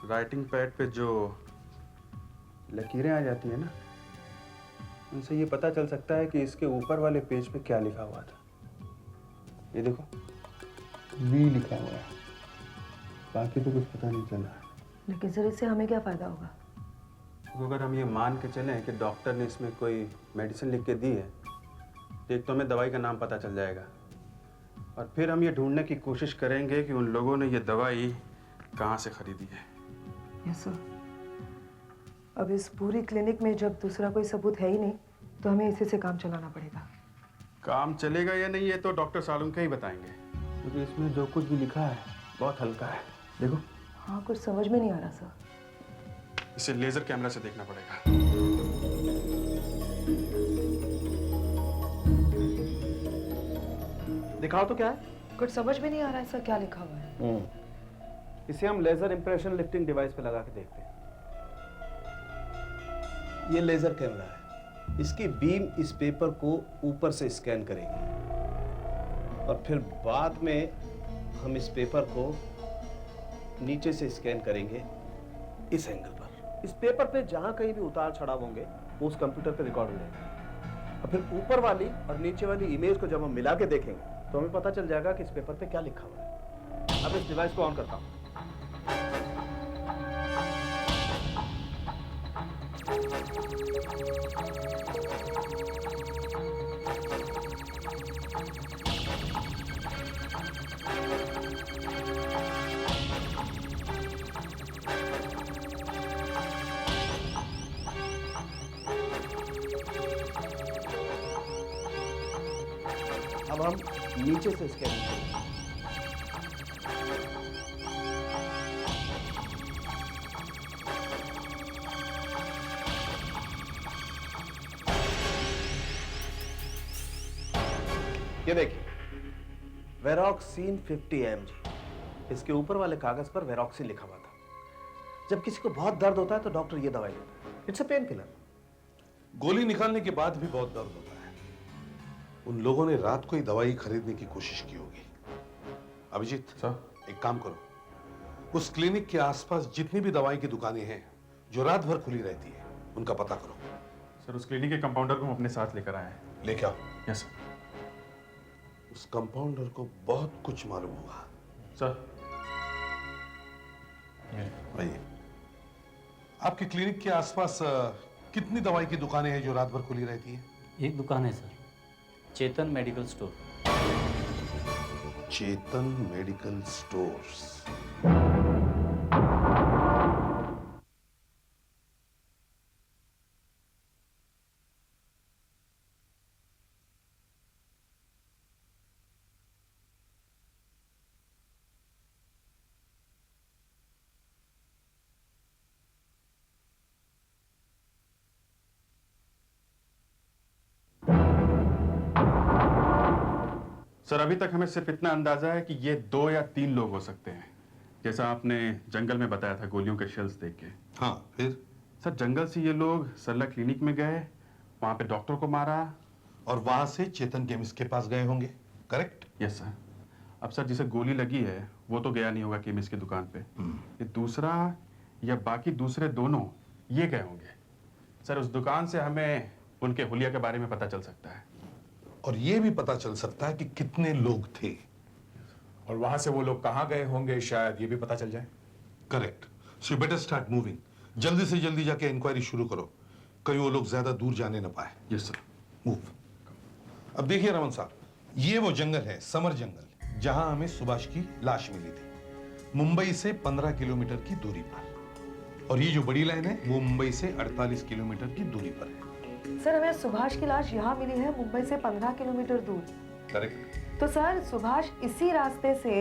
Writing pad पे जो लकीरें आ जाती है ना, उनसे ये पता चल सकता है कि इसके ऊपर वाले पेज पे क्या लिखा हुआ था। ये देखो, वी लिखा हुआ है, बाकी तो कुछ पता नहीं चल रहा है। लेकिन सर इससे हमें क्या फायदा होगा? तो अगर हम ये मान के चलें कि डॉक्टर ने इसमें कोई मेडिसिन लिख के दी है, तो एक तो हमें दवाई का नाम पता चल जाएगा, और फिर हम ये ढूंढने की कोशिश करेंगे कि उन लोगों ने ये दवाई कहाँ से खरीदी है। Yes sir. अब इस पूरी क्लिनिक में जब दूसरा कोई सबूत है ही नहीं, तो हमें इसी से काम चलाना पड़ेगा। काम चलेगा या नहीं ये तो डॉक्टर सालुंके ही बताएंगे, क्योंकि इसमें जो कुछ भी लिखा है बहुत हल्का है। देखो। हाँ, कुछ समझ में नहीं आ रहा सर। इसे लेजर कैमरा से देखना पड़ेगा। दिखाओ तो क्या है? कुछ समझ में नहीं आ रहा है सर, क्या लिखा हुआ है? इसे हम लेजर इंप्रेशन लिफ्टिंग डिवाइस पे लगा के देखते हैं। ये लेजर कैमरा है, इसकी बीम इस पेपर को ऊपर से स्कैन करेगी और फिर बाद में हम इस पेपर को नीचे से स्कैन करेंगे इस एंगल पर। इस पेपर पे जहां कहीं भी उतार चढ़ाव होंगे वो उस कंप्यूटर पे रिकॉर्ड हो जाएगा, और फिर ऊपर वाली और नीचे वाली इमेज को जब हम मिला के देखेंगे तो हमें पता चल जाएगा कि इस पेपर पे क्या लिखा हुआ है। अब इस डिवाइस को ऑन करता हूं। अब हम नीचे से स्कैन करेंगे। ये देखिए, वेरोक्सिन 50 mg। इसके ऊपर वाले कागज पर वेरोक्सिन लिखा हुआ था। जब किसी को बहुत दर्द होता है तो डॉक्टर ये दवाई देता है। It's a pain killer. गोली निकालने के बाद भी बहुत दर्द होता है। उन लोगों ने रात को ही दवाई खरीदने की कोशिश की होगी। अभिजीत सर, एक काम करो, उस क्लिनिक के आसपास जितनी भी दवाई की दुकानें हैं जो रात भर खुली रहती है, उनका पता करो। सर उस क्लिनिक के कंपाउंडर को हम अपने साथ लेकर आए हैं। लेके आओ। Yes sir. उस कंपाउंडर को बहुत कुछ मालूम होगा। सर भाई, आपके क्लिनिक के आसपास कितनी दवाई की दुकानें हैं जो रात भर खुली रहती हैं? एक दुकान है सर, चेतन मेडिकल स्टोर। चेतन मेडिकल स्टोर्स। सर अभी तक हमें सिर्फ इतना अंदाजा है कि ये 2 या 3 लोग हो सकते हैं, जैसा आपने जंगल में बताया था गोलियों के शेल्स देख के। हाँ, फिर? सर जंगल से ये लोग सरला क्लिनिक में गए, वहां पे डॉक्टर को मारा, और वहां से चेतन केमिस्ट के पास गए होंगे, करेक्ट? Yes sir. अब सर जिसे गोली लगी है वो तो गया नहीं होगा केमिस्ट की दुकान पे। ये दूसरा या बाकी दूसरे दोनों ये गए होंगे। सर उस दुकान से हमें उनके हुलिया के बारे में पता चल सकता है, और ये भी पता चल सकता है कि कितने लोग थे, और वहां से वो लोग कहां गए होंगे शायद ये भी पता चल जाए। Correct. So you better start moving. जल्दी से जल्दी जाके इंक्वायरी शुरू करो, कहीं वो लोग ज्यादा दूर जाने ना पाए। Yes sir. मूव। अब देखिए रमन साहब, ये वो जंगल है, समर जंगल, जहां हमें सुभाष की लाश मिली थी, मुंबई से 15 किलोमीटर की दूरी पर। और ये जो बड़ी लाइन है वो मुंबई से 48 किलोमीटर की दूरी पर है। सर हमें सुभाष की लाश यहाँ मिली है, मुंबई से 15 किलोमीटर दूर। करेक्ट। तो सर सुभाष इसी रास्ते से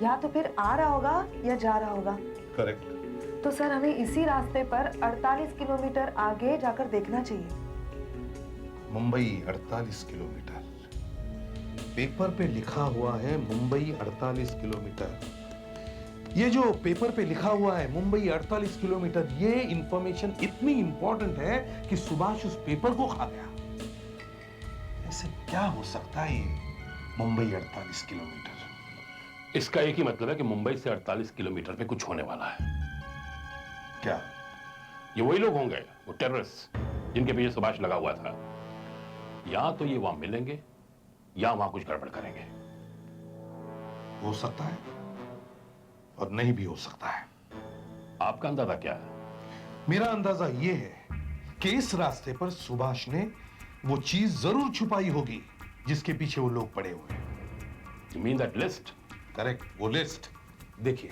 या तो फिर आ रहा होगा या जा रहा होगा। करेक्ट। तो सर हमें इसी रास्ते पर 48 किलोमीटर आगे जाकर देखना चाहिए। मुंबई 48 किलोमीटर, पेपर पे लिखा हुआ है मुंबई 48 किलोमीटर। ये जो पेपर पे लिखा हुआ है मुंबई 48 किलोमीटर, ये इंफॉर्मेशन इतनी इंपॉर्टेंट है कि सुभाष उस पेपर को खा गया। ऐसे क्या हो सकता है ये मुंबई 48 किलोमीटर? इसका एक ही मतलब है कि मुंबई से 48 किलोमीटर पे कुछ होने वाला है। क्या? ये वही लोग होंगे, वो टेररिस्ट जिनके पीछे सुभाष लगा हुआ था। या तो ये वहां मिलेंगे या वहां कुछ गड़बड़ करेंगे। हो सकता है और नहीं भी हो सकता है। आपका अंदाजा क्या है? मेरा अंदाजा यह है कि इस रास्ते पर सुभाष ने वो चीज जरूर छुपाई होगी जिसके पीछे वो लोग पड़े हुए हैं। You mean that list? Correct, वो लिस्ट। देखिए,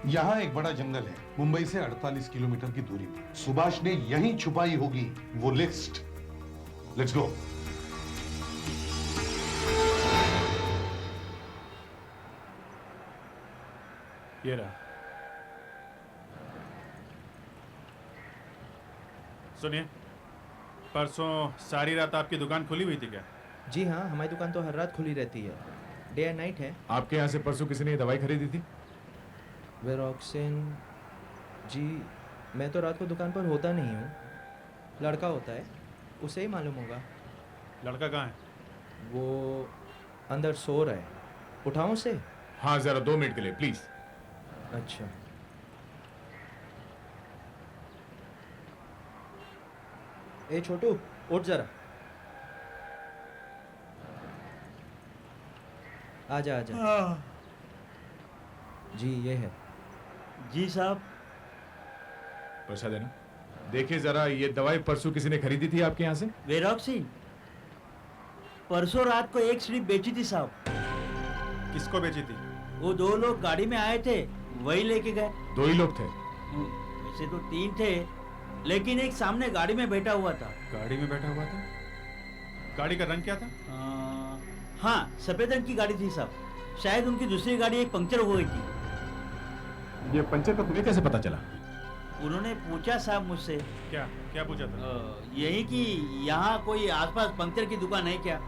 यहां एक बड़ा जंगल है, मुंबई से 48 किलोमीटर की दूरी पर। सुभाष ने यहीं छुपाई होगी वो लिस्ट। Let's go. ये रहा। सुनिए, परसों सारी रात आपकी दुकान खुली हुई थी क्या? जी हाँ, हमारी दुकान तो हर रात खुली रहती है, डे एंड नाइट है। आपके यहाँ से परसों किसी ने ये दवाई खरीदी थी? वेरोक्सिन? जी, मैं तो रात को दुकान पर होता नहीं हूँ, लड़का होता है, उसे ही मालूम होगा। लड़का कहाँ है? वो अंदर सो रहा है, उठाऊँ उसे? हाँ, जरा 2 मिनट के लिए प्लीज। अच्छा। ए छोटू, उठ जरा। आजा आजा। जी ये है। जी साहब। पैसा देना। देखिए जरा, ये दवाई परसों किसी ने खरीदी थी आपके यहाँ से? वेरोक्सिन परसों रात को एक स्ट्रिप बेची थी साहब। किसको बेची थी? वो 2 लोग गाड़ी में आए थे, वही लेके गए। 2 ही लोग थे? वैसे तो 3 थे, लेकिन एक सामने गाड़ी में बैठा हुआ था। गाड़ी में बैठा हुआ था? गाड़ी का रंग क्या था? हाँ, सफेद रंग की गाड़ी थी साहब। शायद उनकी दूसरी गाड़ी एक पंक्चर हो गई थी। ये पंचर का तुम्हें कैसे पता चला? उन्होंने पूछा साहब मुझसे। क्या क्या पूछा था? यही कि यहाँ कोई आसपास पंक्चर की दुकान है क्या?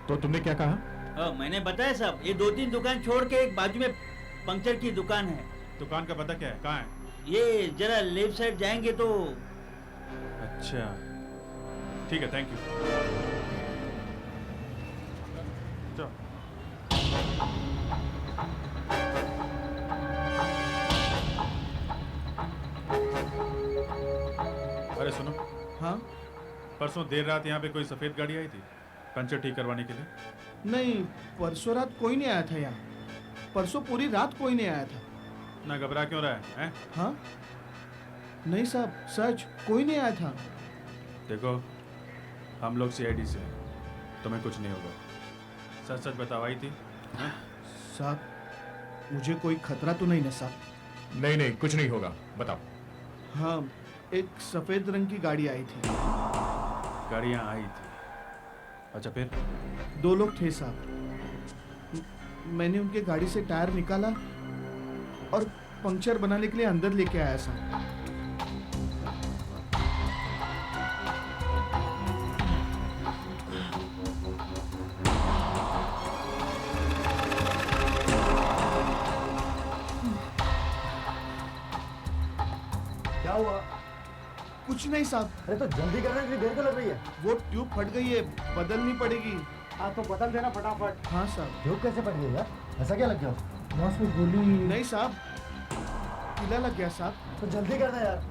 तो तुमने क्या कहा? मैंने बताया साहब, ये 2-3 दुकान छोड़ के एक बाजू में पंक्चर की दुकान है। दुकान का पता क्या है? कहाँ है? ये जरा लेफ्ट साइड जाएंगे तो। अच्छा, ठीक है, थैंक यू। अरे सुनो। हाँ? परसों देर रात यहाँ पे कोई सफेद गाड़ी आई थी पंचर ठीक करवाने के लिए? नहीं, परसों रात कोई नहीं आया था यहाँ। परसों पूरी रात कोई नहीं आया था। ना घबरा क्यों रहा है? हाँ? नहीं साहब, सच कोई नहीं आया था। देखो, हम लोग सीआईडी से हैं, तुम्हें कुछ नहीं होगा। सच सच बताओ, आई थी? साहब, मुझे कोई खतरा तो नहीं ना साहब? नहीं नहीं, कुछ नहीं होगा, बताओ। हाँ, एक सफेद रंग की गाड़ी आई थी। गाड़ी यहाँ आई थी? अच्छा, फिर? 2 लोग थे साहब। मैंने उनके गाड़ी से टायर निकाला और पंक्चर बनाने के लिए अंदर लेके आया साहब। क्या हुआ? कुछ नहीं साहब। अरे तो जल्दी करने की देर तो लग रही है। वो ट्यूब फट गई है, बदलनी पड़ेगी। हाँ तो बदल देना फटाफट। हाँ साहब। ट्यूब कैसे फट गई यार? ऐसा क्या लग गया? बॉस में गोली? नहीं साहब, कीला लग गया साहब। तो जल्दी करना यार।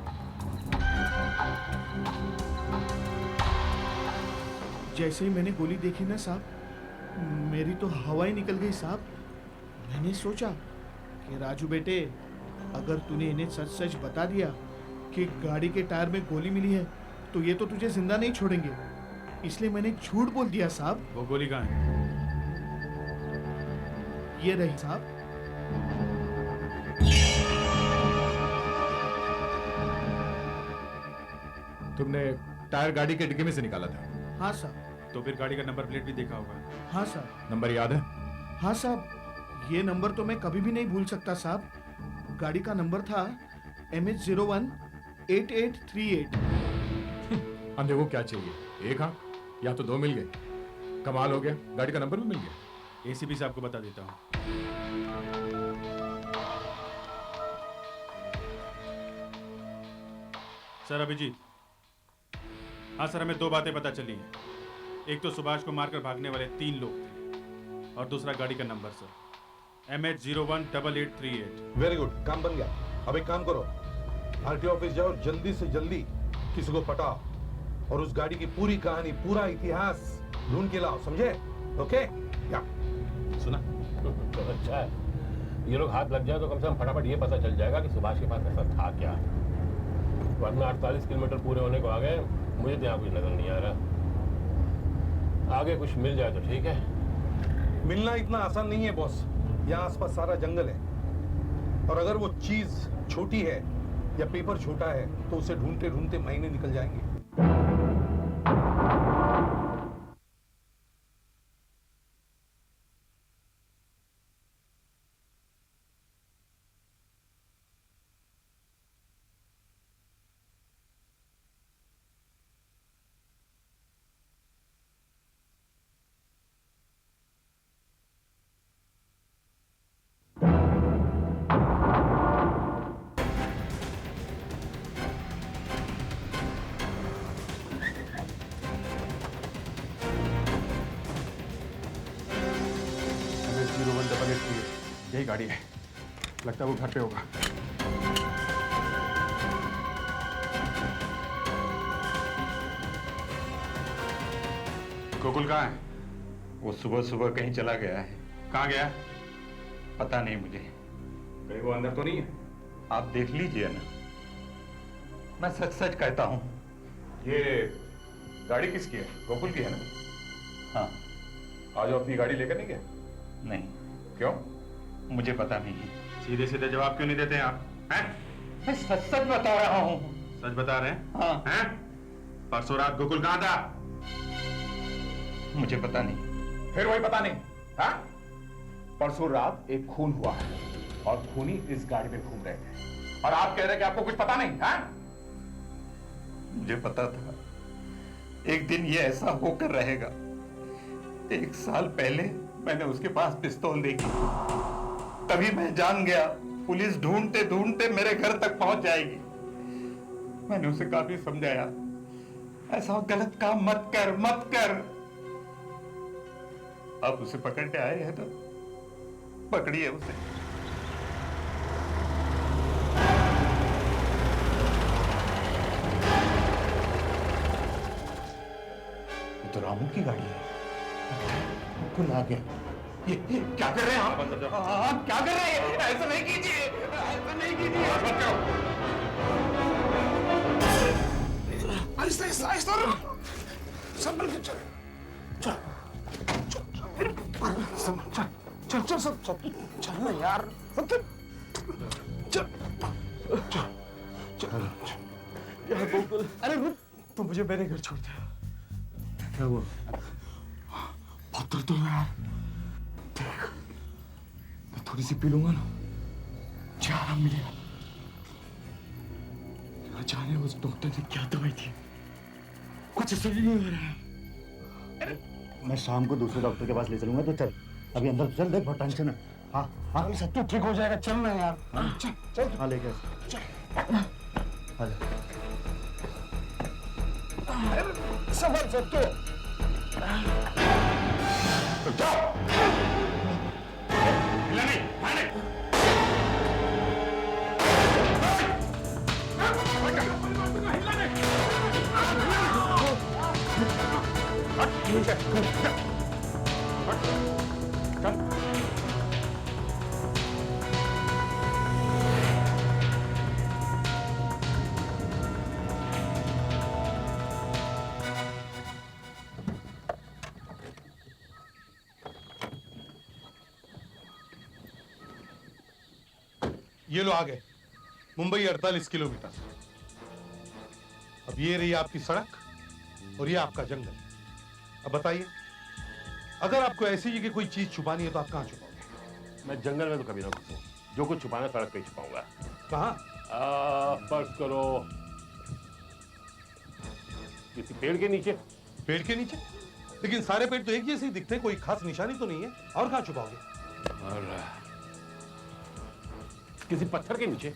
जैसे ही मैंने गोली देखी ना साहब, मेरी तो हवा ही निकल गई साहब। मैंने सोचा कि राजू बेटे, अगर तूने इन्हें सच सच बता दिया कि गाड़ी के टायर में गोली मिली है तो ये तो तुझे जिंदा नहीं छोड़ेंगे, इसलिए मैंने झूठ बोल दिया साहब। वो गोली कहाँ है? ये रही साहब। तुमने टायर गाड़ी के डिक्की में से निकाला था? हाँ साहब। तो फिर गाड़ी का नंबर प्लेट भी देखा होगा? हाँ साहब। नंबर याद है? हाँ साहब, ये नंबर तो मैं कभी भी नहीं भूल सकता साहब। गाड़ी का नंबर था MH018838। अंधे को क्या चाहिए? एक हाँ या तो 2 मिल गए। कमाल हो गया, गाड़ी का नंबर भी मिल गया। एसीपी साहब को बता देता हूँ। सर अभिजीत। हाँ सर, हमें 2 बातें पता चली हैं। एक तो सुभाष को मारकर भागने वाले 3 लोग थे और दूसरा गाड़ी का number sir MH018838। Very good, काम बन गया। अब एक काम करो, आरटीओ ऑफिस जाओ, जल्दी से जल्दी किसी को पटाओ और उस गाड़ी की पूरी कहानी, पूरा इतिहास ढूंढ के लाओ, समझे? ओके? या सुना? तो अच्छा है, ये लोग हाथ लग जाए तो कम से कम फटाफट ये पता चल जाएगा कि सुभाष के पास ऐसा था क्या। वरना 48 किलोमीटर पूरे होने को आ गए, मुझे तो यहाँ कुछ नजर नहीं आ रहा। आगे कुछ मिल जाए तो ठीक है। मिलना इतना आसान नहीं है बॉस। यहाँ आसपास सारा जंगल है और अगर वो चीज छोटी है या पेपर छोटा है तो उसे ढूंढते ढूंढते महीने निकल जाएंगे। यही गाड़ी है, लगता है वो घर पे होगा। गोकुल कहाँ है? वो सुबह सुबह कहीं चला गया है। कहाँ गया? पता नहीं मुझे। कहीं वो अंदर तो नहीं है? आप देख लीजिए ना, मैं सच सच कहता हूँ। ये गाड़ी किसकी है? गोकुल की है ना? हाँ। आज वो अपनी गाड़ी लेकर नहीं गया? नहीं। क्यों? मुझे पता नहीं है। सीधे सीधे जवाब क्यों नहीं देते हैं आप? हैं? मैं सच सच बता रहा हूँ। सच बता रहे हैं? हाँ। हैं? परसों रात गोकुल कहाँ था? मुझे पता नहीं। फिर वही पता नहीं? हाँ? परसों रात एक खून हुआ है और खूनी इस गाड़ी में घूम रहे थे और आप कह रहे हैं कि आपको कुछ पता नहीं? हाँ? मुझे पता था एक दिन ये ऐसा होकर रहेगा। 1 साल पहले मैंने उसके पास पिस्तौल देखी, तभी मैं जान गया पुलिस ढूंढते ढूंढते मेरे घर तक पहुंच जाएगी। मैंने उसे काफी समझाया, ऐसा गलत काम मत कर, मत कर। अब उसे पकड़ने आए हैं तो पकड़िए उसे। ये तो रामू की गाड़ी है। कुल आ गया। ये क्या कर रहे हैं आप क्या कर रहे हैं? ऐसा नहीं कीजिए, ऐसा नहीं कीजिए। संभल के चल चल ना यार। यार गोकुल, अरे रुक, तू मुझे मेरे घर छोड़ दे। क्या हुआ? पत्थर तो यार देख, मैं थोड़ी सी पी लूंगा ना, मुझे आराम मिलेगा। ना जाने उस डॉक्टर ने क्या दवाई दी, कुछ समझ नहीं आ रहा है। मैं शाम को दूसरे डॉक्टर के पास ले चलूंगा, तो चल अभी अंदर चल, देख बहुत टेंशन है। हाँ हाँ सब तो ठीक हो जाएगा, चल ना यार। हाँ, चल चल हाँ लेके संभल सकते हो। जाओ। हिला नहीं, भाने। ये लो आ गए, मुंबई 48 किलोमीटर। अब ये रही आपकी सड़क और ये आपका जंगल। अब बताइए, अगर आपको ऐसी जगह कोई चीज छुपानी है तो आप कहाँ छुपाओगे? मैं जंगल में तो कभी ना घुसूं। जो कुछ छुपाना सड़क पे ही छुपाऊंगा। कहाँ? फर्ज करो किसी पेड़ के नीचे। पेड़ के नीचे? लेकिन सारे पेड़ तो एक जैसे ही दिखते हैं, कोई खास निशानी तो नहीं है। और कहाँ छुपाओगे? और किसी पत्थर के नीचे।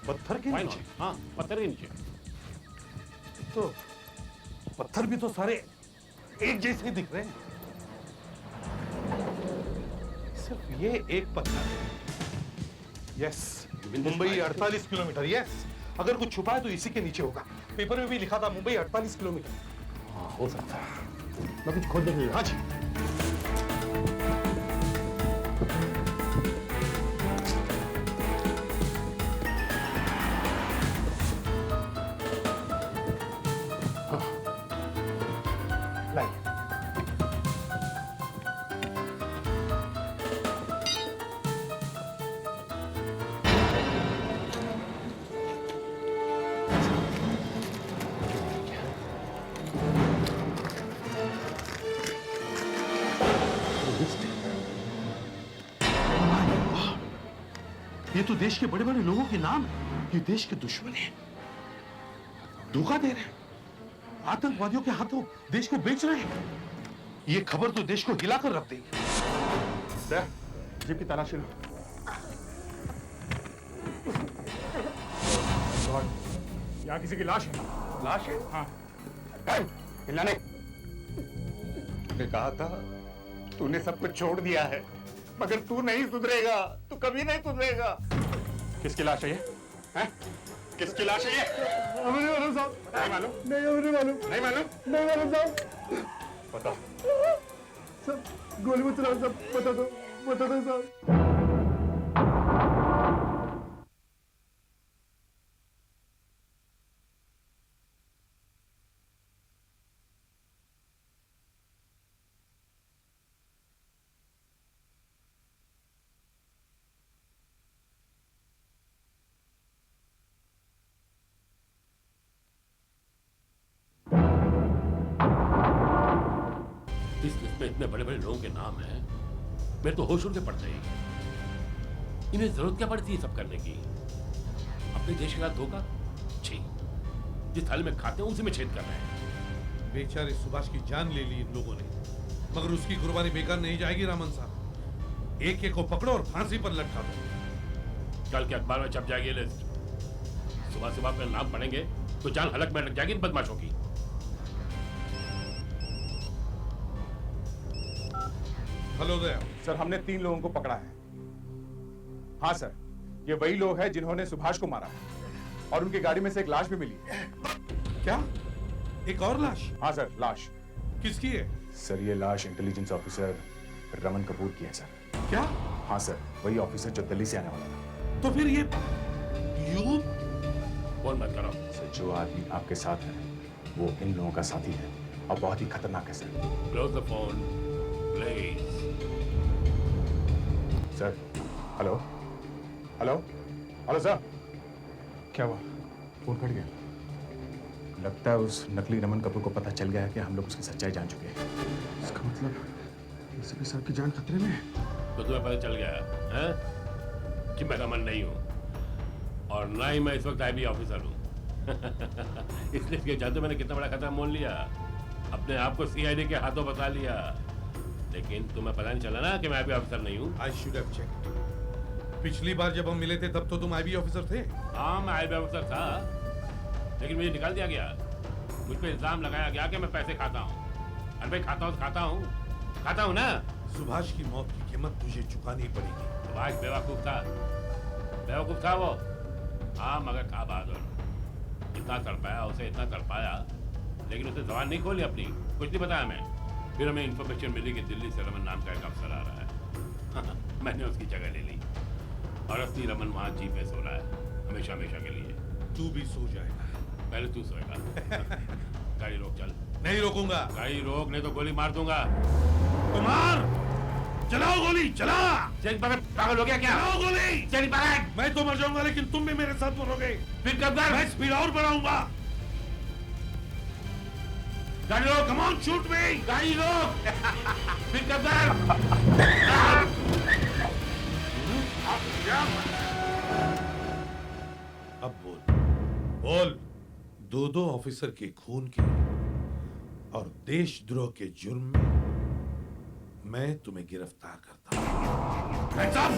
पत्थर के नीचे? हाँ, पत्थर के नीचे। तो पत्थर भी तो सारे एक जैसे ही दिख रहे हैं। सिर्फ ये एक पत्थर। Yes, Mumbai 48 kilometre. यस, अगर कुछ छुपा है तो इसी के नीचे होगा। पेपर में भी लिखा था मुंबई 48 किलोमीटर। हाँ, हो सकता है। मैं कुछ खोद देख हाँ जी। ये तो देश के बड़े बड़े लोगों के नाम है। ये देश के दुश्मन हैं, धोखा दे रहे हैं, आतंकवादियों के हाथों देश को बेच रहे हैं। ये खबर तो देश को हिलाकर रख देगी। जीप की तलाशी लो। यहाँ किसी की लाश है। लाश है? हाँ। हिलाने। मैंने कहा था तूने सब कुछ छोड़ दिया है, मगर तू नहीं सुधरेगा, तू कभी नहीं सुधरेगा। किसकी लाश है ये? हैं? किसकी लाश है ये? हमें नहीं मालूम साहब। नहीं मालूम? नहीं, हमें नहीं मालूम। नहीं मालूम? नहीं मालूम साहब। बताओ। सब गोली में चला सब बता दो साहब। इस लिस्ट में इतने बड़े बड़े लोगों के नाम हैं, मेरे तो होश उड़ के पड़ते ही। इन्हें जरूरत क्या पड़ती है सब करने की? अपने देश के साथ धोखा? छी, जिस थाली में खाते हैं उसी में छेद कर रहे हैं। बेचारे सुभाष की जान ले ली इन लोगों ने, मगर उसकी कुर्बानी बेकार नहीं जाएगी रामन साहब। एक एक को पकड़ो और फांसी पर लटका दो। कल के अखबार में छप जाएगी लिस्ट। सुबह सुबह अपने नाम पढ़ेंगे तो जान हलक में लग जाएगी इन बदमाशों की। हेलो दया। सर, हमने 3 लोगों को पकड़ा है। हाँ सर, ये वही लोग हैं जिन्होंने सुभाष को मारा और उनकी गाड़ी में से एक लाश भी मिली है। क्या? एक और लाश? हाँ सर, लाश। किसकी है? सर, ये लाश इंटेलिजेंस ऑफिसर रमन कपूर की है सर। क्या? हाँ सर, वही ऑफिसर जो दिल्ली से आने वाला था। तो फिर ये यू फोन मत करो। सर, जो आदमी आपके साथ है वो इन लोगों का साथी है और बहुत ही खतरनाक है sir. Close the phone please. Sir, hello hello hello sir. क्या हुआ? फोन कट गया। लगता है उस नकली रमन कपूर को पता चल गया है कि हम लोग उसकी सच्चाई जान चुके हैं। इसका मतलब एसीपी साहब की जान खतरे में है। तो तुम्हें पता चल गया है कि मैं रमन नहीं हूँ और ना ही मैं इस वक्त आईबी ऑफिसर हूँ। इसलिए कि जानते मैंने कितना बड़ा खतरा मोल लिया, अपने आप को सीआईडी के हाथों बता लिया। लेकिन तुम्हें पता नहीं चला ना कि मैं आईबी ऑफिसर नहीं हूँ। I should have checked. पिछली बार जब हम मिले थे तब तो तुम आईबी ऑफिसर थे। हाँ, मैं आईबी ऑफिसर था, लेकिन मुझे निकाल दिया गया। मुझ पे इल्जाम लगाया गया कि मैं पैसे खाता हूँ। अरे भाई, खाता हूँ ना। सुभाष की मौत की कीमत तुझे चुकानी पड़ेगी। सुभाष बेवकूफ था वो। हाँ, मगर था बहादुर। इतना तड़पाया उसे, इतना तड़पाया, लेकिन उसे जबान नहीं खोली अपनी, कुछ नहीं बताया मैं। फिर हमें इन्फॉर्मेशन मिली कि दिल्ली से रमन नाम का एक अफसर आ रहा है। मैंने उसकी जगह ले ली और असली रमन वहाँ जीप में सो रहा है, हमेशा के लिए। तू भी सो जाएगा। पहले तू सोएगा। गाड़ी रोक, चल। नहीं रोकूंगा। गाड़ी रोक, नहीं तो गोली मार दूंगा। कुमार, चलाओ गोली, चला। चल, पागल हो गया क्या? चलाओ गोली। चल, मैं तो मर जाऊंगा, लेकिन तुम भी मेरे साथ मरोगे। फिर कब कर? मैं स्पीड और बढ़ाऊंगा। गाड़ी रोक, कम ऑन, शूट मी। गाड़ी रोक। फिर कब कर? अब बोल। 2 ऑफिसर के खून के और देशद्रोह के जुर्म में मैं तुम्हें गिरफ्तार करता हूं।